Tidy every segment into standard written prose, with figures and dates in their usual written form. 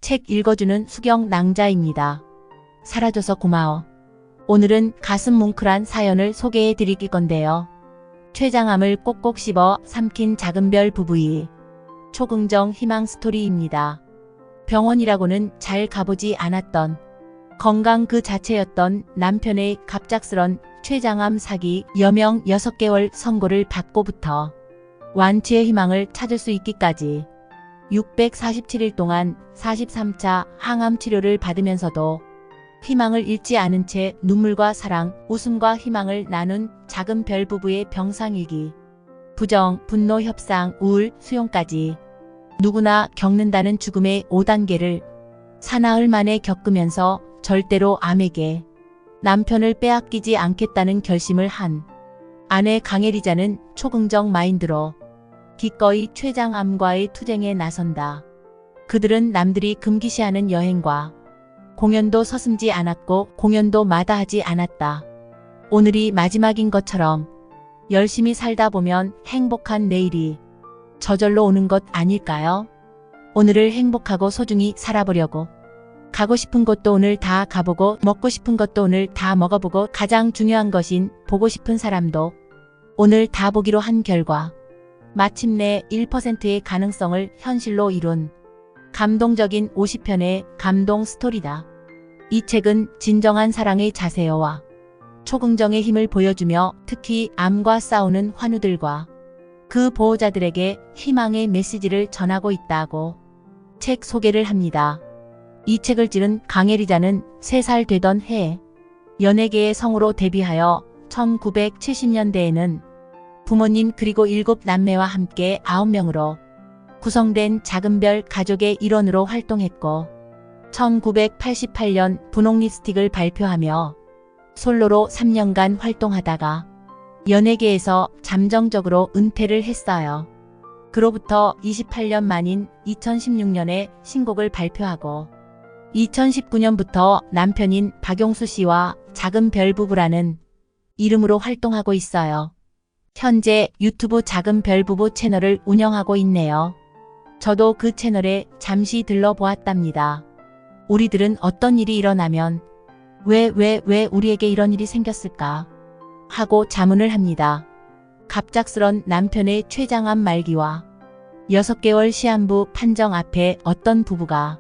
책 읽어주는 수경 낭자입니다. 사라져서 고마워. 오늘은 가슴 뭉클한 사연을 소개해 드릴 건데요. 췌장암을 꼭꼭 씹어 삼킨 작은 별 부부의 초긍정 희망 스토리입니다. 병원이라고는 잘 가보지 않았던 건강 그 자체였던 남편의 갑작스런 췌장암 사기 여명 6개월 선고를 받고부터 완치의 희망을 찾을 수 있기까지 647일 동안 43차 항암 치료를 받으면서도 희망을 잃지 않은 채 눈물과 사랑, 웃음과 희망을 나눈 작은 별 부부의 병상일기. 부정, 분노, 협상, 우울, 수용까지 누구나 겪는다는 죽음의 5단계를 사나흘 만에 겪으면서 절대로 암에게 남편을 빼앗기지 않겠다는 결심을 한 아내 강혜리자는 초긍정 마인드로 기꺼이 췌장암과의 투쟁에 나선다. 그들은 남들이 금기시하는 여행과 공연도 서슴지 않았고 공연도 마다하지 않았다. 오늘이 마지막인 것처럼 열심히 살다 보면 행복한 내일이 저절로 오는 것 아닐까요? 오늘을 행복하고 소중히 살아보려고 가고 싶은 곳도 오늘 다 가보고 먹고 싶은 것도 오늘 다 먹어보고 가장 중요한 것인 보고 싶은 사람도 오늘 다 보기로 한 결과 마침내 1%의 가능성을 현실로 이룬 감동적인 50편의 감동 스토리다. 이 책은 진정한 사랑의 자세와 초긍정의 힘을 보여주며 특히 암과 싸우는 환우들과 그 보호자들에게 희망의 메시지를 전하고 있다고 책 소개를 합니다. 이 책을 지은 강혜리자는 3살 되던 해에 연예계의 성우로 데뷔하여 1970년대에는 부모님 그리고 7남매와 함께 9명으로 구성된 작은 별 가족의 일원으로 활동했고 1988년 분홍 립스틱을 발표하며 솔로로 3년간 활동하다가 연예계에서 잠정적으로 은퇴를 했어요. 그로부터 28년 만인 2016년에 신곡을 발표하고 2019년부터 남편인 박용수 씨와 작은 별 부부라는 이름으로 활동하고 있어요. 현재 유튜브 작은 별 부부 채널을 운영하고 있네요. 저도 그 채널에 잠시 들러보았답니다. 우리들은 어떤 일이 일어나면 왜 우리에게 이런 일이 생겼을까 하고 자문을 합니다. 갑작스런 남편의 췌장암 말기와 6개월 시한부 판정 앞에 어떤 부부가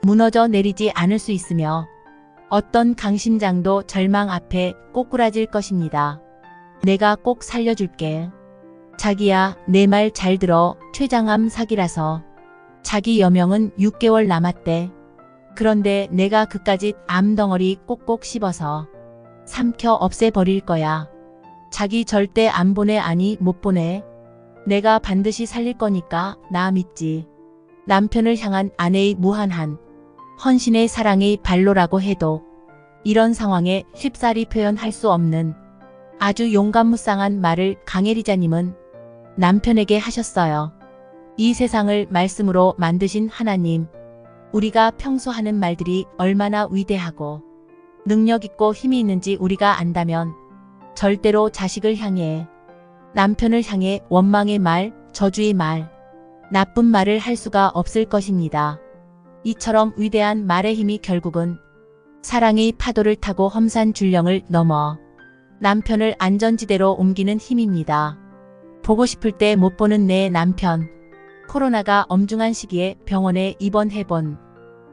무너져 내리지 않을 수 있으며 어떤 강심장도 절망 앞에 꼬꾸라질 것입니다. 내가 꼭 살려줄게. 자기야, 내 말 잘 들어. 췌장암 사기라서 자기 여명은 6개월 남았대. 그런데 내가 그까짓 암덩어리 꼭꼭 씹어서 삼켜 없애버릴 거야. 자기 절대 안 보내. 아니 못 보내. 내가 반드시 살릴 거니까 나 믿지. 남편을 향한 아내의 무한한 헌신의 사랑의 발로라고 해도 이런 상황에 쉽사리 표현할 수 없는 아주 용감무쌍한 말을 강혜리자님은 남편에게 하셨어요. 이 세상을 말씀으로 만드신 하나님, 우리가 평소 하는 말들이 얼마나 위대하고 능력 있고 힘이 있는지 우리가 안다면 절대로 자식을 향해, 남편을 향해 원망의 말, 저주의 말, 나쁜 말을 할 수가 없을 것입니다. 이처럼 위대한 말의 힘이 결국은 사랑의 파도를 타고 험산 줄령을 넘어 남편을 안전지대로 옮기는 힘입니다. 보고 싶을 때 못 보는 내 남편. 코로나가 엄중한 시기에 병원에 입원해본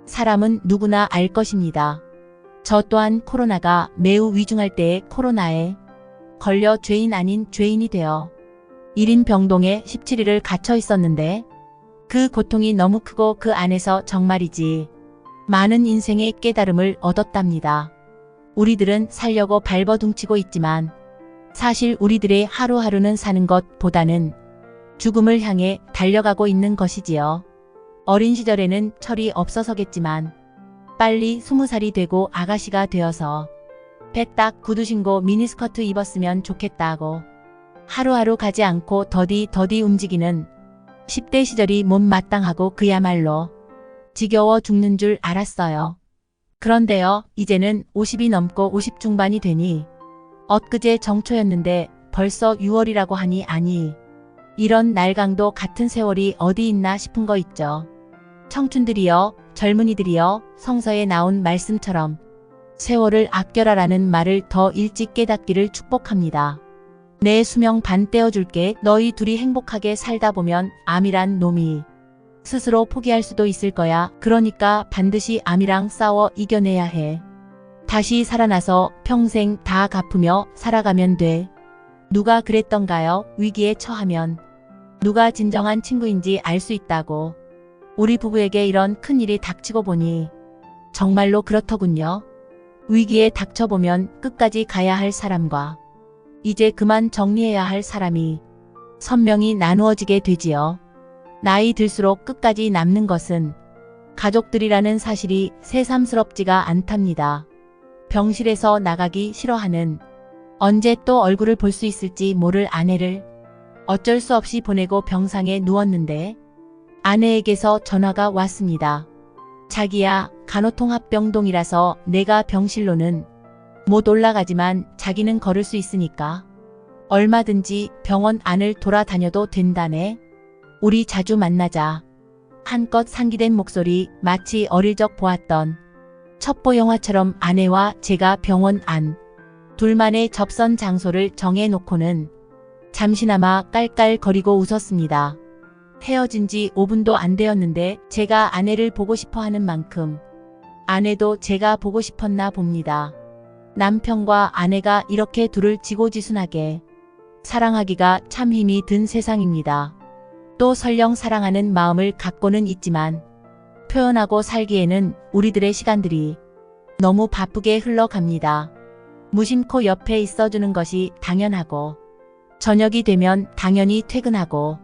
사람은 누구나 알 것입니다. 저 또한 코로나가 매우 위중할 때에 코로나에 걸려 죄인 아닌 죄인이 되어 1인 병동에 17일을 갇혀 있었는데 그 고통이 너무 크고 그 안에서 정말이지 많은 인생의 깨달음을 얻었답니다. 우리들은 살려고 발버둥치고 있지만 사실 우리들의 하루하루는 사는 것보다는 죽음을 향해 달려가고 있는 것이지요. 어린 시절에는 철이 없어서겠지만 빨리 20살이 되고 아가씨가 되어서 배 딱 구두신고 미니스커트 입었으면 좋겠다고 하루하루 가지 않고 더디 움직이는 10대 시절이 못마땅하고 그야말로 지겨워 죽는 줄 알았어요. 그런데요, 이제는 50이 넘고 50 중반이 되니 엊그제 정초였는데 벌써 6월이라고 하니 아니 이런 날강도 같은 세월이 어디 있나 싶은 거 있죠. 청춘들이여, 젊은이들이여, 성서에 나온 말씀처럼 세월을 아껴라라는 말을 더 일찍 깨닫기를 축복합니다. 내 수명 반 떼어줄게. 너희 둘이 행복하게 살다 보면 암이란 놈이 스스로 포기할 수도 있을 거야. 그러니까 반드시 암이랑 싸워 이겨내야 해. 다시 살아나서 평생 다 갚으며 살아가면 돼. 누가 그랬던가요? 위기에 처하면 누가 진정한 친구인지 알 수 있다고. 우리 부부에게 이런 큰일이 닥치고 보니 정말로 그렇더군요. 위기에 닥쳐보면 끝까지 가야 할 사람과 이제 그만 정리해야 할 사람이 선명히 나누어지게 되지요. 나이 들수록 끝까지 남는 것은 가족들이라는 사실이 새삼스럽지가 않답니다. 병실에서 나가기 싫어하는, 언제 또 얼굴을 볼 수 있을지 모를 아내를 어쩔 수 없이 보내고 병상에 누웠는데 아내에게서 전화가 왔습니다. 자기야, 간호통합병동이라서 내가 병실로는 못 올라가지만 자기는 걸을 수 있으니까 얼마든지 병원 안을 돌아다녀도 된다네. 우리 자주 만나자. 한껏 상기된 목소리, 마치 어릴 적 보았던 첩보 영화처럼 아내와 제가 병원 안 둘만의 접선 장소를 정해놓고는 잠시나마 깔깔거리고 웃었습니다. 헤어진 지 5분도 안 되었는데 제가 아내를 보고 싶어 하는 만큼 아내도 제가 보고 싶었나 봅니다. 남편과 아내가 이렇게 둘을 지고지순하게 사랑하기가 참 힘이 든 세상입니다. 또 설령 사랑하는 마음을 갖고는 있지만 표현하고 살기에는 우리들의 시간들이 너무 바쁘게 흘러갑니다. 무심코 옆에 있어주는 것이 당연하고 저녁이 되면 당연히 퇴근하고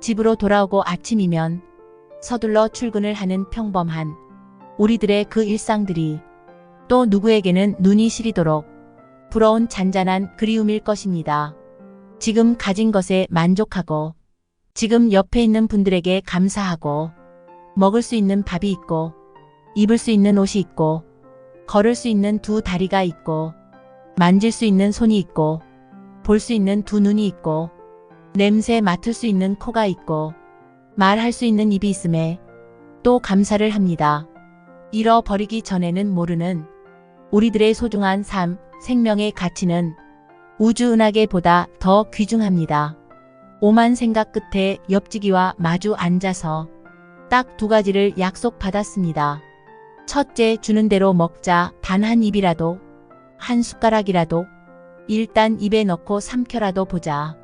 집으로 돌아오고 아침이면 서둘러 출근을 하는 평범한 우리들의 그 일상들이 또 누구에게는 눈이 시리도록 부러운 잔잔한 그리움일 것입니다. 지금 가진 것에 만족하고 지금 옆에 있는 분들에게 감사하고 먹을 수 있는 밥이 있고 입을 수 있는 옷이 있고 걸을 수 있는 두 다리가 있고 만질 수 있는 손이 있고 볼 수 있는 두 눈이 있고 냄새 맡을 수 있는 코가 있고 말할 수 있는 입이 있음에 또 감사를 합니다. 잃어버리기 전에는 모르는 우리들의 소중한 삶, 생명의 가치는 우주은하계보다 더 귀중합니다. 오만 생각 끝에 옆지기와 마주 앉아서 딱 두 가지를 약속받았습니다. 첫째, 주는 대로 먹자. 단 한 입이라도, 한 숟가락이라도 일단 입에 넣고 삼켜라도 보자.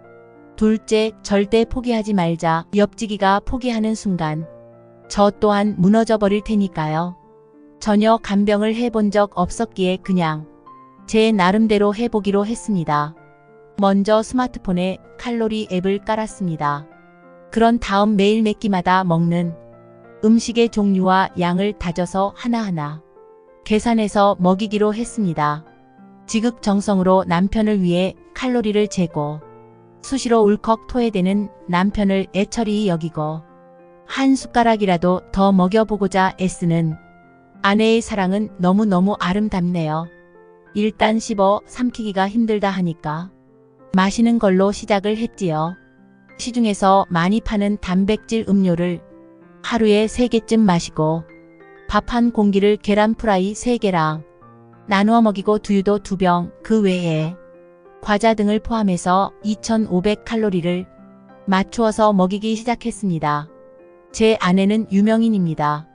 둘째, 절대 포기하지 말자. 옆지기가 포기하는 순간 저 또한 무너져 버릴 테니까요. 전혀 간병을 해본 적 없었기에 그냥 제 나름대로 해보기로 했습니다. 먼저 스마트폰에 칼로리 앱을 깔았습니다. 그런 다음 매일 몇 끼마다 먹는 음식의 종류와 양을 다져서 하나하나 계산해서 먹이기로 했습니다. 지극정성으로 남편을 위해 칼로리를 재고 수시로 울컥 토해대는 남편을 애처리 여기고 한 숟가락이라도 더 먹여보고자 애쓰는 아내의 사랑은 너무너무 아름답네요. 일단 씹어 삼키기가 힘들다 하니까 마시는 걸로 시작을 했지요. 시중에서 많이 파는 단백질 음료를 하루에 3개쯤 마시고 밥 한 공기를 계란 프라이 3개랑 나누어 먹이고 두유도 2병, 그 외에 과자 등을 포함해서 2500칼로리를 맞추어서 먹이기 시작했습니다. 제 아내는 유명인입니다.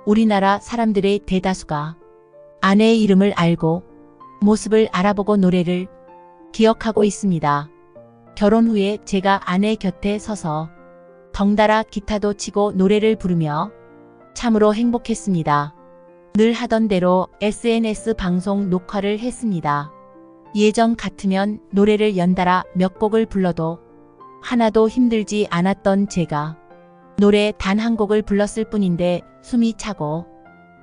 우리나라 사람들의 대다수가 아내의 이름을 알고 모습을 알아보고 노래를 기억하고 있습니다. 결혼 후에 제가 아내 곁에 서서 덩달아 기타도 치고 노래를 부르며 참으로 행복했습니다. 늘 하던 대로 SNS 방송 녹화를 했습니다. 예전 같으면 노래를 연달아 몇 곡을 불러도 하나도 힘들지 않았던 제가 노래 단 한 곡을 불렀을 뿐인데 숨이 차고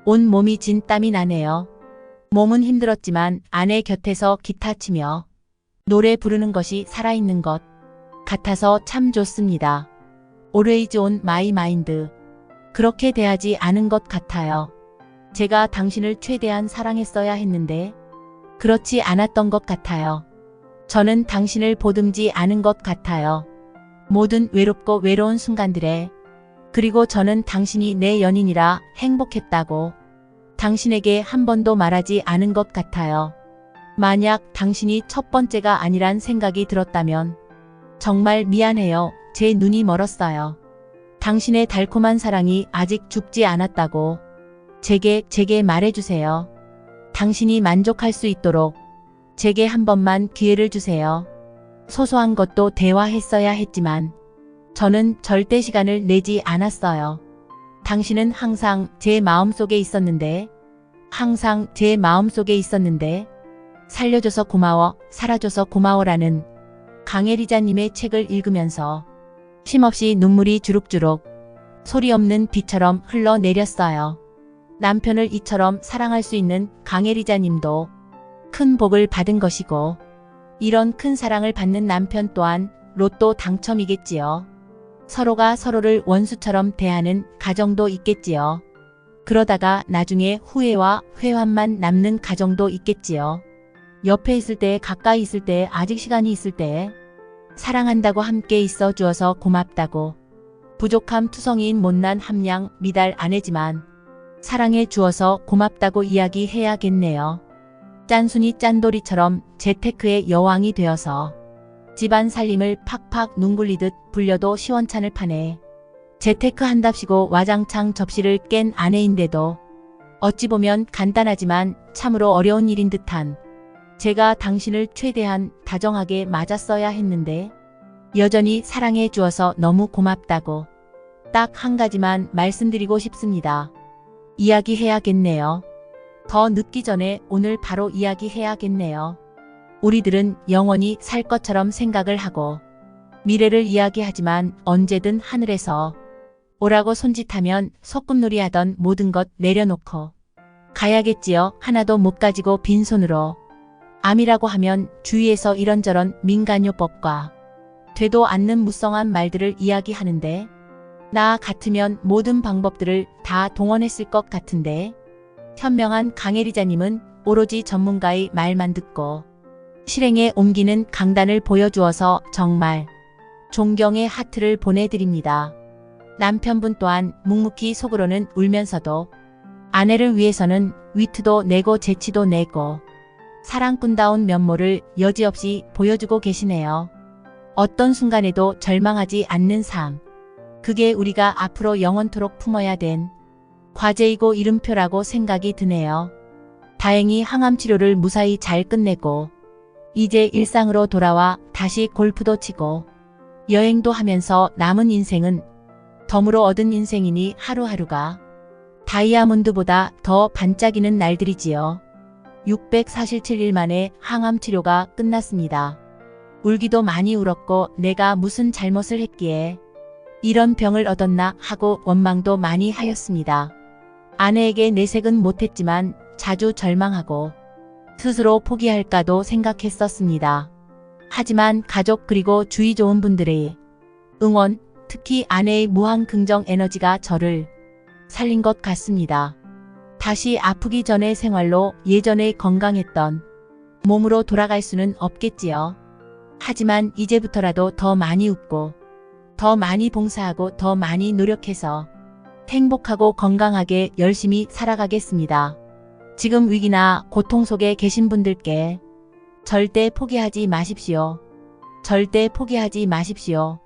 온 몸이 진 땀이 나네요. 몸은 힘들었지만 아내 곁에서 기타 치며 노래 부르는 것이 살아있는 것 같아서 참 좋습니다. Always on my mind. 그렇게 대하지 않은 것 같아요. 제가 당신을 최대한 사랑했어야 했는데 그렇지 않았던 것 같아요. 저는 당신을 보듬지 않은 것 같아요. 모든 외롭고 외로운 순간들에 그리고 저는 당신이 내 연인이라 행복했다고 당신에게 한 번도 말하지 않은 것 같아요. 만약 당신이 첫 번째가 아니란 생각이 들었다면 정말 미안해요. 제 눈이 멀었어요. 당신의 달콤한 사랑이 아직 죽지 않았다고 제게 말해주세요. 당신이 만족할 수 있도록 제게 한 번만 기회를 주세요. 소소한 것도 대화했어야 했지만 저는 절대 시간을 내지 않았어요. 당신은 항상 제 마음속에 있었는데, 항상 제 마음속에 있었는데, 살려줘서 고마워, 살아줘서 고마워라는 강혜리자님의 책을 읽으면서 쉼없이 눈물이 주룩주룩 소리 없는 비처럼 흘러내렸어요. 남편을 이처럼 사랑할 수 있는 강혜리자님도 큰 복을 받은 것이고, 이런 큰 사랑을 받는 남편 또한 로또 당첨이겠지요. 서로가 서로를 원수처럼 대하는 가정도 있겠지요. 그러다가 나중에 후회와 회환만 남는 가정도 있겠지요. 옆에 있을 때, 가까이 있을 때, 아직 시간이 있을 때 사랑한다고 함께 있어 주어서 고맙다고, 부족함 투성이인 못난 함량 미달 아내지만 사랑해 주어서 고맙다고 이야기해야겠네요. 짠순이 짠돌이처럼 재테크의 여왕이 되어서 집안 살림을 팍팍 눈굴리듯 불려도 시원찮을 판에 재테크 한답시고 와장창 접시를 깬 아내인데도 어찌 보면 간단하지만 참으로 어려운 일인 듯한 제가 당신을 최대한 다정하게 맞았어야 했는데 여전히 사랑해 주어서 너무 고맙다고 딱 한 가지만 말씀드리고 싶습니다. 이야기해야겠네요. 더 늦기 전에 오늘 바로 이야기해야겠네요. 우리들은 영원히 살 것처럼 생각을 하고 미래를 이야기하지만 언제든 하늘에서 오라고 손짓하면 소꿉놀이 하던 모든 것 내려놓고 가야겠지요. 하나도 못 가지고 빈손으로. 암이라고 하면 주위에서 이런저런 민간요법과 되도 않는 무성한 말들을 이야기하는데 나 같으면 모든 방법들을 다 동원했을 것 같은데 현명한 강혜리자님은 오로지 전문가의 말만 듣고 실행에 옮기는 강단을 보여주어서 정말 존경의 하트를 보내드립니다. 남편분 또한 묵묵히 속으로는 울면서도 아내를 위해서는 위트도 내고 재치도 내고 사랑꾼다운 면모를 여지없이 보여주고 계시네요. 어떤 순간에도 절망하지 않는 삶. 그게 우리가 앞으로 영원토록 품어야 된 과제이고 이름표라고 생각이 드네요. 다행히 항암 치료를 무사히 잘 끝내고 이제 일상으로 돌아와 다시 골프도 치고 여행도 하면서 남은 인생은 덤으로 얻은 인생이니 하루하루가 다이아몬드보다 더 반짝이는 날들이지요. 647일 만에 항암 치료가 끝났습니다. 울기도 많이 울었고 내가 무슨 잘못을 했기에 이런 병을 얻었나 하고 원망도 많이 하였습니다. 아내에게 내색은 못했지만 자주 절망하고 스스로 포기할까도 생각했었습니다. 하지만 가족 그리고 주위 좋은 분들의 응원, 특히 아내의 무한 긍정 에너지가 저를 살린 것 같습니다. 다시 아프기 전의 생활로 예전에 건강했던 몸으로 돌아갈 수는 없겠지요. 하지만 이제부터라도 더 많이 웃고 더 많이 봉사하고 더 많이 노력해서 행복하고 건강하게 열심히 살아가겠습니다. 지금 위기나 고통 속에 계신 분들께 절대 포기하지 마십시오. 절대 포기하지 마십시오.